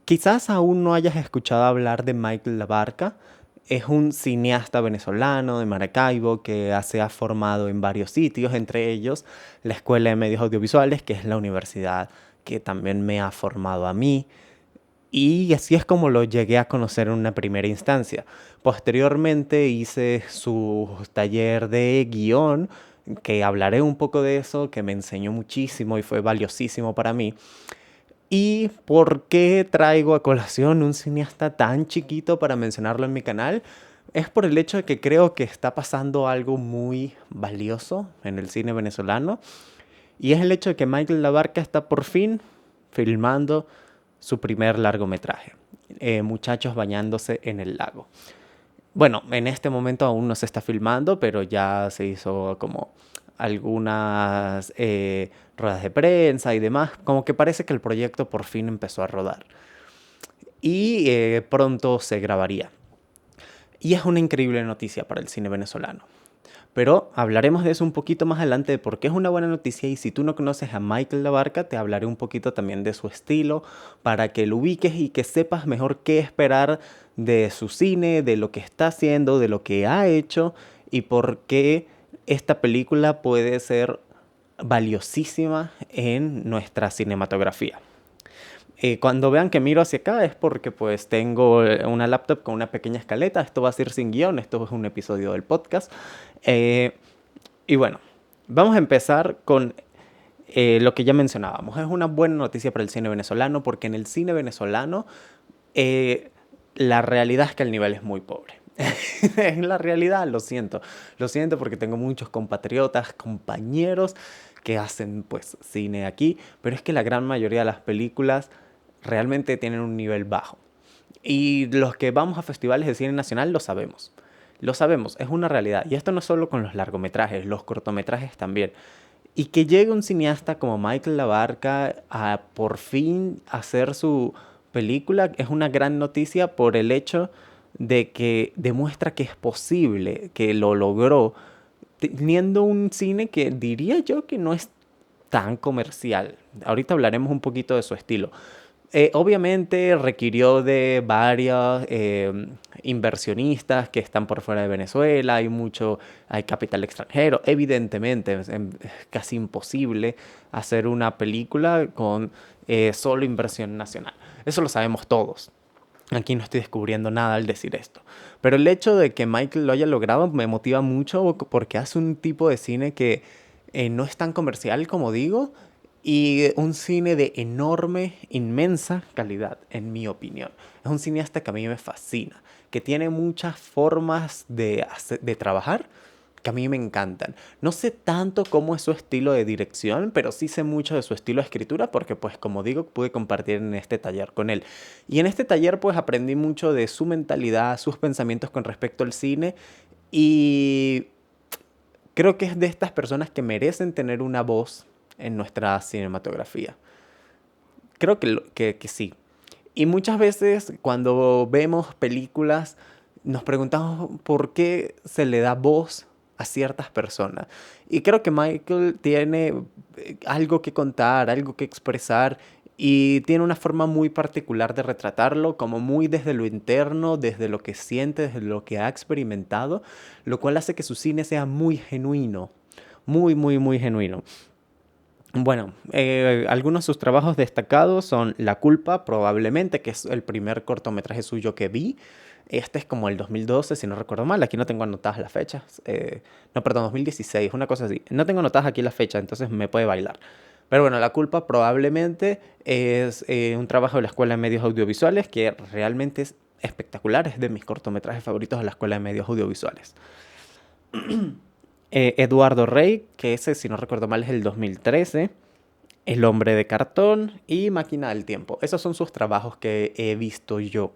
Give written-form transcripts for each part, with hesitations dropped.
Quizás aún no hayas escuchado hablar de Michael Labarca. Es un cineasta venezolano de Maracaibo que se ha formado en varios sitios, entre ellos la Escuela de Medios Audiovisuales, que es la universidad que también me ha formado a mí. Y así es como lo llegué a conocer en una primera instancia. Posteriormente hice su taller de guión, que hablaré un poco de eso, que me enseñó muchísimo y fue valiosísimo para mí. ¿Y por qué traigo a colación un cineasta tan chiquito para mencionarlo en mi canal? Es por el hecho de que creo que está pasando algo muy valioso en el cine venezolano. Y es el hecho de que Michael Labarca está por fin filmando su primer largometraje. Muchachos bañándose en el lago. Bueno, en este momento aún no se está filmando, pero ya se hizo como algunas ruedas de prensa y demás. Como que parece que el proyecto por fin empezó a rodar. Y pronto se grabaría. Y es una increíble noticia para el cine venezolano. Pero hablaremos de eso un poquito más adelante, de por qué es una buena noticia, y si tú no conoces a Michael Labarca, te hablaré un poquito también de su estilo para que lo ubiques y que sepas mejor qué esperar de su cine, de lo que está haciendo, de lo que ha hecho y por qué esta película puede ser valiosísima en nuestra cinematografía. Cuando vean que miro hacia acá es porque pues tengo una laptop con una pequeña escaleta. Esto va a ser sin guión, esto es un episodio del podcast. Eh, y bueno, vamos a empezar con lo que ya mencionábamos. Es una buena noticia para el cine venezolano porque en el cine venezolano eh, la realidad es que el nivel es muy pobre. Es la realidad, lo siento. Lo siento porque tengo muchos compatriotas, compañeros que hacen pues cine aquí, pero es que la gran mayoría de las películas realmente tienen un nivel bajo. Y los que vamos a festivales de cine nacional lo sabemos. Lo sabemos, es una realidad. Y esto no solo con los largometrajes, los cortometrajes también. Y que llegue un cineasta como Michael Labarca a por fin hacer su película es una gran noticia por el hecho de que demuestra que es posible, que lo logró, teniendo un cine que diría yo que no es tan comercial. Ahorita hablaremos un poquito de su estilo. Obviamente requirió de varios inversionistas que están por fuera de Venezuela, hay capital extranjero, evidentemente es casi imposible hacer una película con solo inversión nacional. Eso lo sabemos todos. Aquí no estoy descubriendo nada al decir esto. Pero el hecho de que Michael lo haya logrado me motiva mucho porque hace un tipo de cine que no es tan comercial como digo, y un cine de enorme, inmensa calidad, en mi opinión. Es un cineasta que a mí me fascina, que tiene muchas formas de trabajar que a mí me encantan. No sé tanto cómo es su estilo de dirección, pero sí sé mucho de su estilo de escritura porque, pues, como digo, pude compartir en este taller con él. Y en este taller, pues, aprendí mucho de su mentalidad, sus pensamientos con respecto al cine y creo que es de estas personas que merecen tener una voz en nuestra cinematografía. Creo que sí. Y muchas veces cuando vemos películas nos preguntamos por qué se le da voz a ciertas personas. Y creo que Michael tiene algo que contar, algo que expresar y tiene una forma muy particular de retratarlo, como muy desde lo interno, desde lo que siente, desde lo que ha experimentado, lo cual hace que su cine sea muy genuino, muy, muy, muy genuino. Bueno, algunos de sus trabajos destacados son La culpa, probablemente, que es el primer cortometraje suyo que vi. Este es como el 2012, si no recuerdo mal. Aquí no tengo anotadas las fechas. No, perdón, 2016, una cosa así. No tengo anotadas aquí las fechas, entonces me puede bailar. Pero bueno, La culpa probablemente es un trabajo de la Escuela de Medios Audiovisuales que realmente es espectacular. Es de mis cortometrajes favoritos de la Escuela de Medios Audiovisuales. Eduardo Rey, que ese, si no recuerdo mal, es el 2013. El hombre de cartón y Máquina del tiempo. Esos son sus trabajos que he visto yo.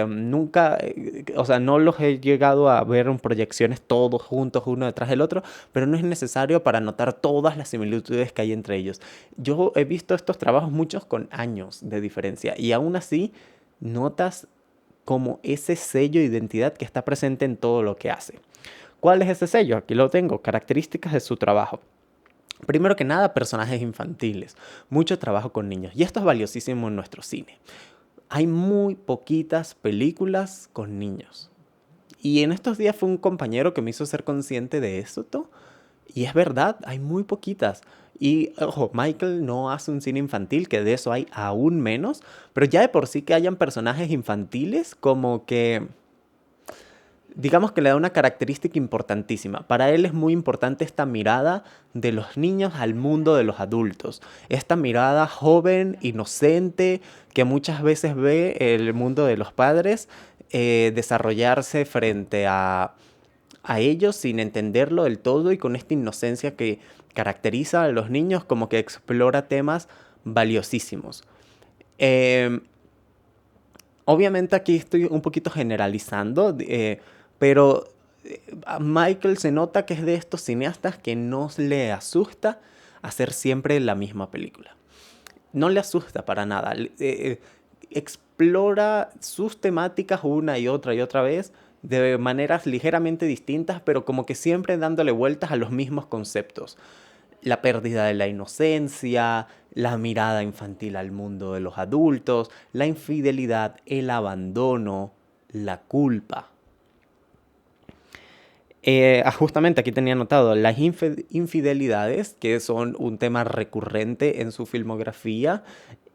Nunca, o sea, no los he llegado a ver en proyecciones todos juntos, uno detrás del otro, pero no es necesario para notar todas las similitudes que hay entre ellos. Yo he visto estos trabajos muchos con años de diferencia y aún así notas como ese sello de identidad que está presente en todo lo que hace. ¿Cuál es ese sello? Aquí lo tengo, características de su trabajo. Primero que nada, personajes infantiles, mucho trabajo con niños, y esto es valiosísimo en nuestro cine. Hay muy poquitas películas con niños. Y en estos días fue un compañero que me hizo ser consciente de esto. Y es verdad, hay muy poquitas. Y ojo, Michael no hace un cine infantil, que de eso hay aún menos. Pero ya de por sí que hayan personajes infantiles, como que digamos que le da una característica importantísima. Para él es muy importante esta mirada de los niños al mundo de los adultos. Esta mirada joven, inocente, que muchas veces ve el mundo de los padres desarrollarse frente a ellos sin entenderlo del todo y con esta inocencia que caracteriza a los niños, como que explora temas valiosísimos. Eh, Obviamente aquí estoy un poquito generalizando, pero a Michael se nota que es de estos cineastas que no le asusta hacer siempre la misma película. No le asusta para nada. Explora sus temáticas una y otra vez de maneras ligeramente distintas, pero como que siempre dándole vueltas a los mismos conceptos: la pérdida de la inocencia, la mirada infantil al mundo de los adultos, la infidelidad, el abandono, la culpa. Justamente aquí tenía anotado las infidelidades, que son un tema recurrente en su filmografía,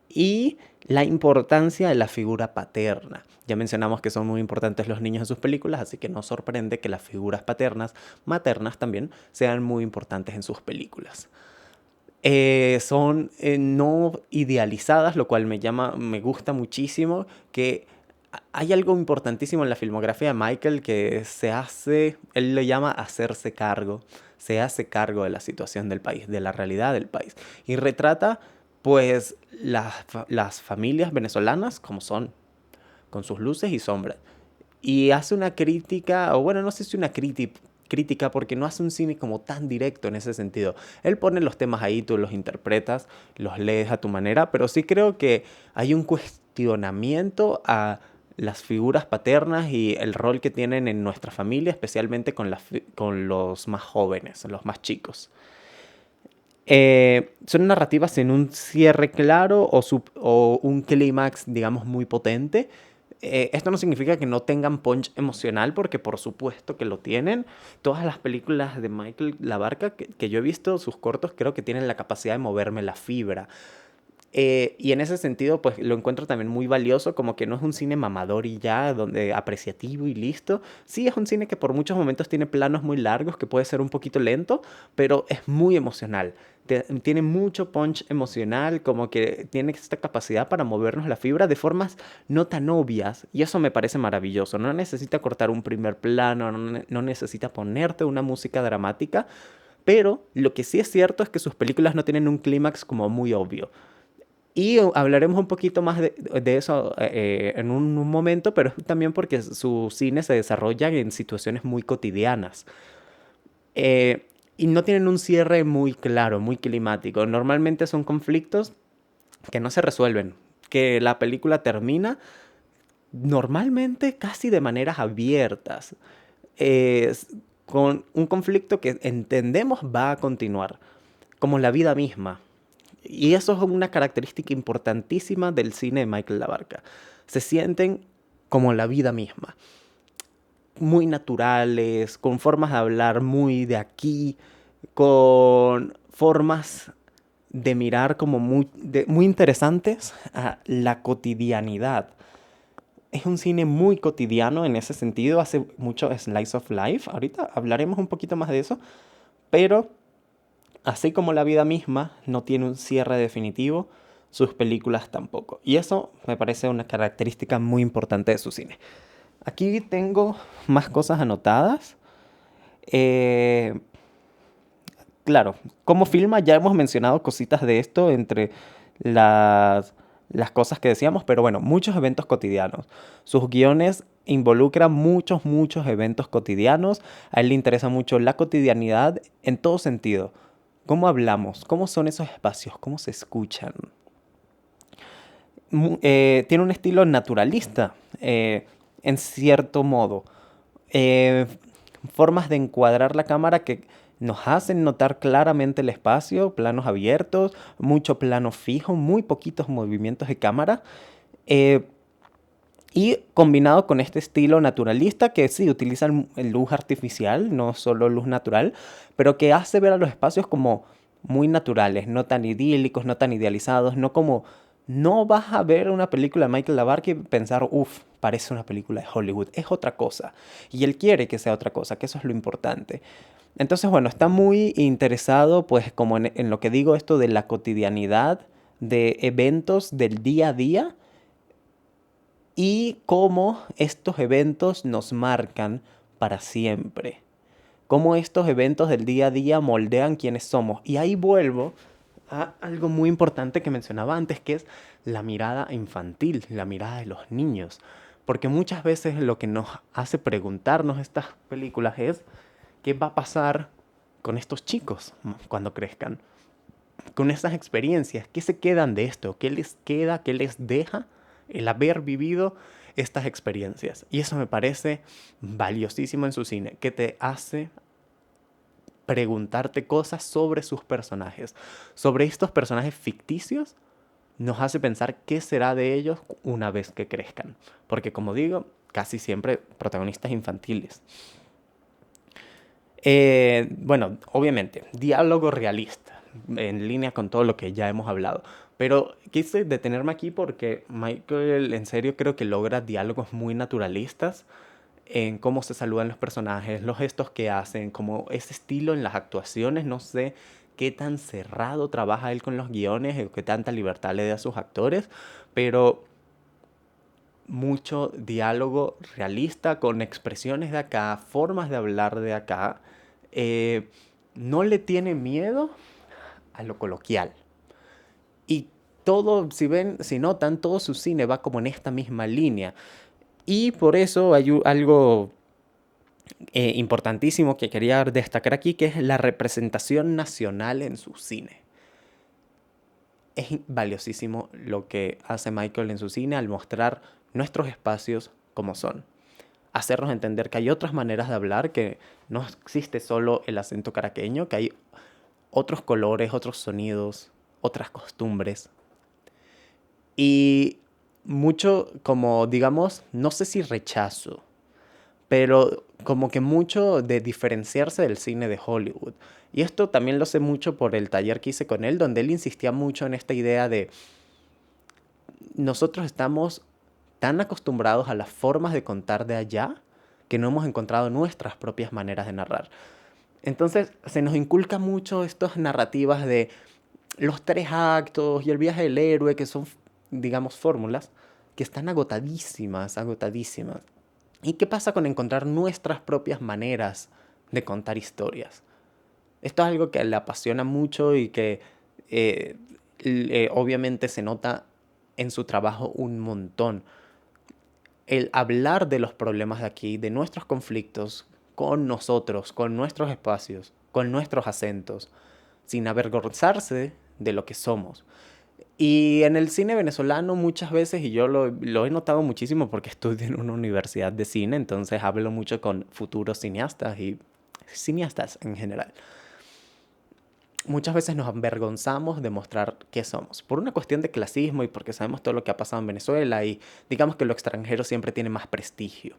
y la importancia de la figura paterna. Ya mencionamos que son muy importantes los niños en sus películas, así que no sorprende que las figuras paternas, maternas también, sean muy importantes en sus películas. Son no idealizadas, lo cual me gusta muchísimo, que hay algo importantísimo en la filmografía de Michael que él lo llama hacerse cargo, se hace cargo de la situación del país, de la realidad del país, y retrata pues las familias venezolanas como son, con sus luces y sombras. Y hace una crítica, o bueno, no sé si una crítica, porque no hace un cine como tan directo en ese sentido. Él pone los temas ahí, tú los interpretas, los lees a tu manera, pero sí creo que hay un cuestionamiento a las figuras paternas y el rol que tienen en nuestra familia, especialmente con los más jóvenes, los más chicos. Son narrativas sin un cierre claro o un clímax, digamos, muy potente. Esto no significa que no tengan punch emocional, porque por supuesto que lo tienen. Todas las películas de Michael Labarca que yo he visto, sus cortos, creo que tienen la capacidad de moverme la fibra. Y en ese sentido, pues lo encuentro también muy valioso, como que no es un cine mamador y ya, donde apreciativo y listo. Sí, es un cine que por muchos momentos tiene planos muy largos, que puede ser un poquito lento, pero es muy emocional. Tiene mucho punch emocional, como que tiene esta capacidad para movernos la fibra de formas no tan obvias, y eso me parece maravilloso. No necesita cortar un primer plano, no necesita ponerte una música dramática, pero lo que sí es cierto es que sus películas no tienen un clímax como muy obvio. Y hablaremos un poquito más de eso en un momento, pero es también porque su cine se desarrolla en situaciones muy cotidianas. Y no tienen un cierre muy claro, muy climático. Normalmente son conflictos que no se resuelven, que la película termina normalmente casi de maneras abiertas, con un conflicto que entendemos va a continuar, como la vida misma. Y eso es una característica importantísima del cine de Michael Labarca. Se sienten como la vida misma, muy naturales, con formas de hablar muy de aquí, con formas de mirar como muy interesantes a la cotidianidad. Es un cine muy cotidiano en ese sentido, hace mucho slice of life. Ahorita hablaremos un poquito más de eso, pero así como la vida misma no tiene un cierre definitivo, sus películas tampoco. Y eso me parece una característica muy importante de su cine. Aquí tengo más cosas anotadas. Eh, claro, como filma ya hemos mencionado cositas de esto entre las cosas que decíamos, pero bueno, muchos eventos cotidianos. Sus guiones involucran muchos eventos cotidianos. A él le interesa mucho la cotidianidad en todo sentido. ¿Cómo hablamos? ¿Cómo son esos espacios? ¿Cómo se escuchan? Tiene un estilo naturalista, en cierto modo. Eh, Formas de encuadrar la cámara que nos hacen notar claramente el espacio, planos abiertos, mucho plano fijo, muy poquitos movimientos de cámara. eh, y combinado con este estilo naturalista que sí utiliza luz artificial, no solo luz natural, pero que hace ver a los espacios como muy naturales, no tan idílicos, no tan idealizados, no como... No vas a ver una película de Michael Labarque y pensar, uff, parece una película de Hollywood. Es otra cosa. Y él quiere que sea otra cosa, que eso es lo importante. Entonces, bueno, está muy interesado, pues, como en lo que digo, esto de la cotidianidad, de eventos del día a día y cómo estos eventos nos marcan para siempre. Cómo estos eventos del día a día moldean quiénes somos. Y ahí vuelvo a algo muy importante que mencionaba antes, que es la mirada infantil, la mirada de los niños. Porque muchas veces lo que nos hace preguntarnos estas películas es qué va a pasar con estos chicos cuando crezcan, con esas experiencias, qué se quedan de esto, qué les queda, qué les deja el haber vivido estas experiencias. Y eso me parece valiosísimo en su cine, que te hace preguntarte cosas sobre sus personajes, sobre estos personajes ficticios, nos hace pensar qué será de ellos una vez que crezcan. Porque como digo, casi siempre protagonistas infantiles. Bueno, obviamente, diálogo realista, en línea con todo lo que ya hemos hablado. Pero quise detenerme aquí porque Michael, en serio, creo que logra diálogos muy naturalistas en cómo se saludan los personajes, los gestos que hacen, como ese estilo en las actuaciones. No sé qué tan cerrado trabaja él con los guiones o qué tanta libertad le da a sus actores, pero mucho diálogo realista con expresiones de acá, formas de hablar de acá. eh, no le tiene miedo a lo coloquial. Y todo, si ven, si notan, todo su cine va como en esta misma línea. Y por eso hay algo importantísimo que quería destacar aquí, que es la representación nacional en su cine. Es valiosísimo lo que hace Michael en su cine al mostrar nuestros espacios como son. Hacernos entender que hay otras maneras de hablar, que no existe solo el acento caraqueño, que hay otros colores, otros sonidos, otras costumbres. Y mucho como, digamos, no sé si rechazo, pero como que mucho de diferenciarse del cine de Hollywood. Y esto también lo sé mucho por el taller que hice con él, donde él insistía mucho en esta idea de nosotros estamos tan acostumbrados a las formas de contar de allá que no hemos encontrado nuestras propias maneras de narrar. Entonces se nos inculca mucho estas narrativas de los tres actos y el viaje del héroe, que son, digamos, fórmulas que están agotadísimas, agotadísimas. ¿Y qué pasa con encontrar nuestras propias maneras de contar historias? Esto es algo que le apasiona mucho y que eh, obviamente se nota en su trabajo un montón. El hablar de los problemas de aquí, de nuestros conflictos con nosotros, con nuestros espacios, con nuestros acentos, sin avergonzarse de lo que somos. Y en el cine venezolano muchas veces, y yo lo he notado muchísimo porque estudio en una universidad de cine, entonces hablo mucho con futuros cineastas y cineastas en general. Muchas veces nos avergonzamos de mostrar qué somos, por una cuestión de clasismo y porque sabemos todo lo que ha pasado en Venezuela y digamos que lo extranjero siempre tiene más prestigio.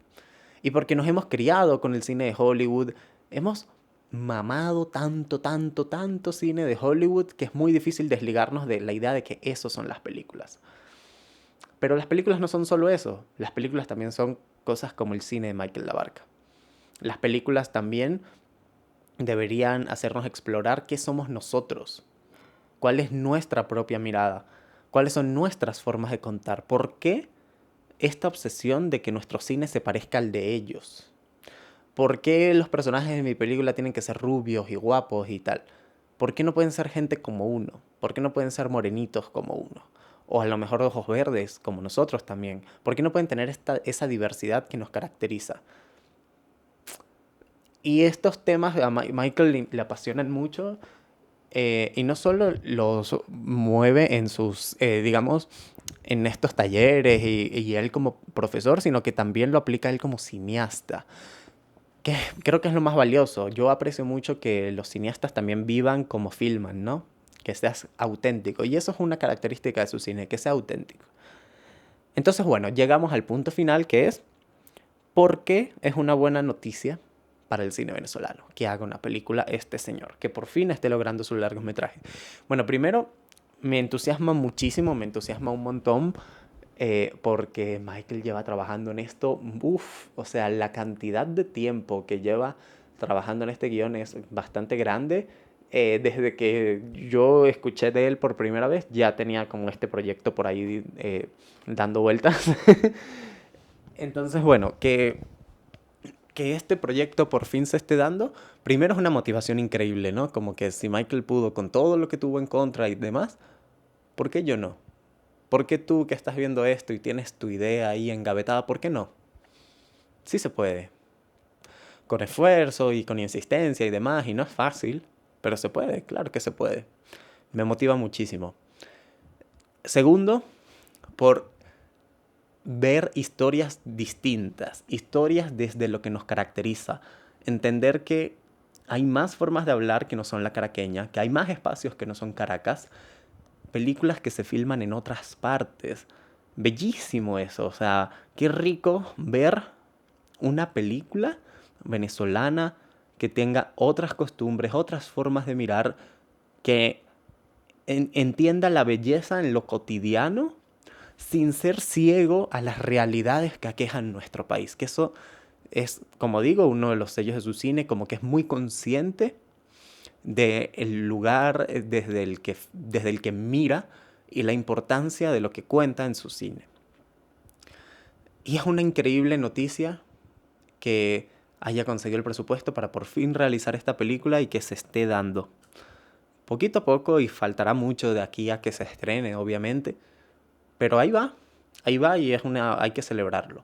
Y porque nos hemos criado con el cine de Hollywood, hemos mamado tanto, tanto, tanto cine de Hollywood que es muy difícil desligarnos de la idea de que eso son las películas. Pero las películas no son solo eso, las películas también son cosas como el cine de Michael Labarca. Las películas también deberían hacernos explorar qué somos nosotros, cuál es nuestra propia mirada, cuáles son nuestras formas de contar, por qué esta obsesión de que nuestro cine se parezca al de ellos. ¿Por qué los personajes de mi película tienen que ser rubios y guapos y tal? ¿Por qué no pueden ser gente como uno? ¿Por qué no pueden ser morenitos como uno? O a lo mejor ojos verdes, como nosotros también. ¿Por qué no pueden tener esa diversidad que nos caracteriza? Y estos temas a Michael le apasionan mucho y no solo los mueve en sus, digamos, en estos talleres y él como profesor, sino que también lo aplica él como cineasta. que creo que es lo más valioso. Yo aprecio mucho que los cineastas también vivan como filman, ¿no? Que seas auténtico. Y eso es una característica de su cine, que sea auténtico. Entonces, bueno, llegamos al punto final que es por qué es una buena noticia para el cine venezolano que haga una película este señor, que por fin esté logrando su largometraje. Bueno, primero, me entusiasma muchísimo, me entusiasma un montón porque Michael lleva trabajando en esto, uff, o sea, la cantidad de tiempo que lleva trabajando en este guión es bastante grande. Desde que yo escuché de él por primera vez, ya tenía como este proyecto por ahí dando vueltas. Entonces, bueno, que este proyecto por fin se esté dando, primero es una motivación increíble, ¿no? Como que si Michael pudo con todo lo que tuvo en contra y demás, ¿por qué yo no? ¿Por qué tú que estás viendo esto y tienes tu idea ahí engavetada, por qué no? Sí se puede. Con esfuerzo y con insistencia y demás, y no es fácil, pero se puede, claro que se puede. Me motiva muchísimo. Segundo, por ver historias distintas, historias desde lo que nos caracteriza. Entender que hay más formas de hablar que no son la caraqueña, que hay más espacios que no son Caracas, películas que se filman en otras partes. Bellísimo eso, o sea, qué rico ver una película venezolana que tenga otras costumbres, otras formas de mirar, que entienda la belleza en lo cotidiano sin ser ciego a las realidades que aquejan nuestro país. Que eso es, como digo, uno de los sellos de su cine, como que es muy consciente del lugar desde el que mira y la importancia de lo que cuenta en su cine. Y es una increíble noticia que haya conseguido el presupuesto para por fin realizar esta película y que se esté dando. Poquito a poco y faltará mucho de aquí a que se estrene, obviamente. Pero ahí va y hay que celebrarlo.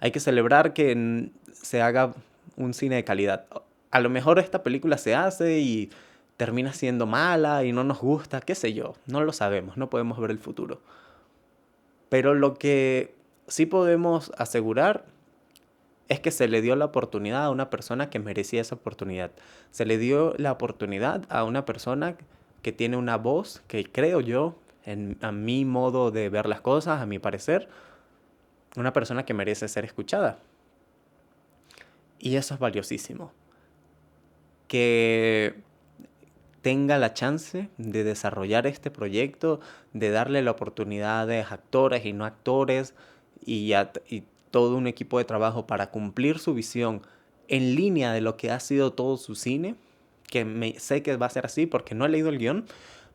Hay que celebrar que se haga un cine de calidad. A lo mejor esta película se hace y termina siendo mala y no nos gusta, qué sé yo, no lo sabemos, no podemos ver el futuro. Pero lo que sí podemos asegurar es que se le dio la oportunidad a una persona que merecía esa oportunidad. Se le dio la oportunidad a una persona que tiene una voz que creo yo, a mi modo de ver las cosas, a mi parecer, una persona que merece ser escuchada. Y eso es valiosísimo. Que tenga la chance de desarrollar este proyecto, de darle la oportunidad a actores y no actores y todo un equipo de trabajo para cumplir su visión en línea de lo que ha sido todo su cine, que sé que va a ser así porque no he leído el guión,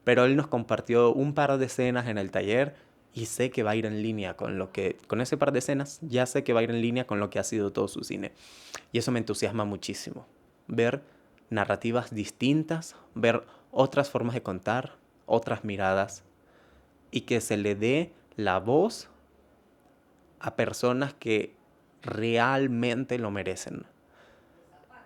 pero él nos compartió un par de escenas en el taller y sé que va a ir en línea con ese par de escenas, ya sé que va a ir en línea con lo que ha sido todo su cine. Y eso me entusiasma muchísimo. Ver narrativas distintas, ver otras formas de contar, otras miradas, y que se le dé la voz a personas que realmente lo merecen.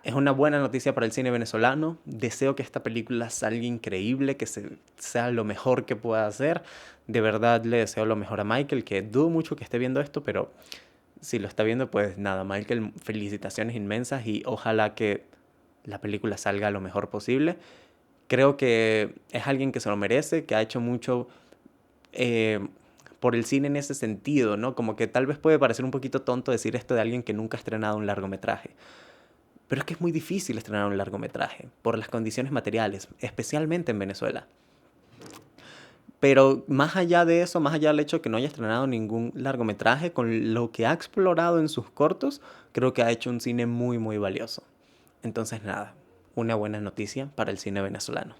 Es una buena noticia para el cine venezolano. Deseo que esta película salga increíble, que sea lo mejor que pueda hacer. De verdad le deseo lo mejor a Michael, que dudo mucho que esté viendo esto, pero si lo está viendo, pues nada, Michael, felicitaciones inmensas y ojalá que la película salga lo mejor posible. Creo que es alguien que se lo merece, que ha hecho mucho por el cine en ese sentido, ¿no? Como que tal vez puede parecer un poquito tonto decir esto de alguien que nunca ha estrenado un largometraje. Pero es que es muy difícil estrenar un largometraje por las condiciones materiales, especialmente en Venezuela. Pero más allá de eso, más allá del hecho de que no haya estrenado ningún largometraje, con lo que ha explorado en sus cortos, creo que ha hecho un cine muy, muy valioso. Entonces nada, una buena noticia para el cine venezolano.